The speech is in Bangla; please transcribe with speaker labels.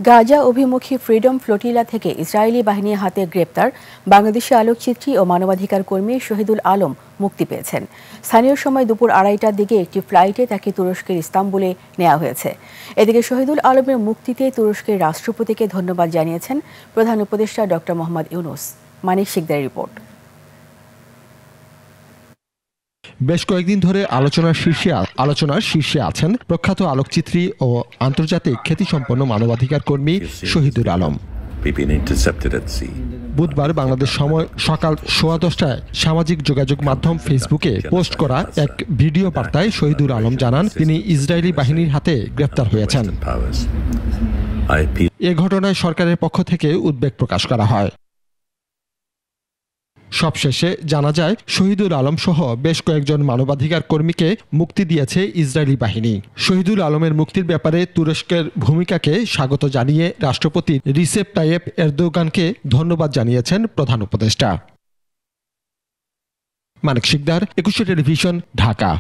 Speaker 1: গাজা অভিমুখী ফ্রিডম ফ্লোটিলা থেকে ইসরায়েলি বাহিনীর হাতে গ্রেপ্তার বাংলাদেশি আলোকচিত্রী ও মানবাধিকার কর্মী শহীদুল আলম মুক্তি পেয়েছেন। স্থানীয় সময় দুপুর 2:30টার দিকে একটি ফ্লাইটে তাকে তুরস্কের ইস্তাম্বুলে নেওয়া হয়েছে। এদিকে শহীদুল আলমের মুক্তিতে তুরস্কের রাষ্ট্রপতিকে ধন্যবাদ জানিয়েছেন প্রধান উপদেষ্টা ডক্টর মোহাম্মদ ইউনূস। মানিক শিকদারের রিপোর্ট।
Speaker 2: বেশ কয়েকদিন ধরে আলোচনার শীর্ষে আছেন প্রখ্যাত আলোকচিত্রী ও আন্তর্জাতিক খ্যাতিসম্পন্ন মানবাধিকার কর্মী শহীদুল আলম। বুধবার বাংলাদেশ সময় সকাল 10:15টায় সামাজিক যোগাযোগ মাধ্যম ফেসবুকে পোস্ট করা এক ভিডিও বার্তায় শহীদুল আলম জানান তিনি ইসরায়েলি বাহিনীর হাতে গ্রেফতার হয়েছেন। এ ঘটনায় সরকারের পক্ষ থেকে উদ্বেগ প্রকাশ করা হয়। সবশেষে জানা যায় শহীদুল আলম সহ বেশ কয়েকজন মানবাধিকার কর্মীকে মুক্তি দিয়েছে ইসরায়েলি বাহিনী। শহীদুল আলমের মুক্তির ব্যাপারে তুরস্কের ভূমিকাকে স্বাগত জানিয়ে রাষ্ট্রপতি রিসেপ তাইয়েপ এরদোগানকে ধন্যবাদ জানিয়েছেন প্রধান উপদেষ্টা। মানিক শিকদার, 21 টেলিভিশন, ঢাকা।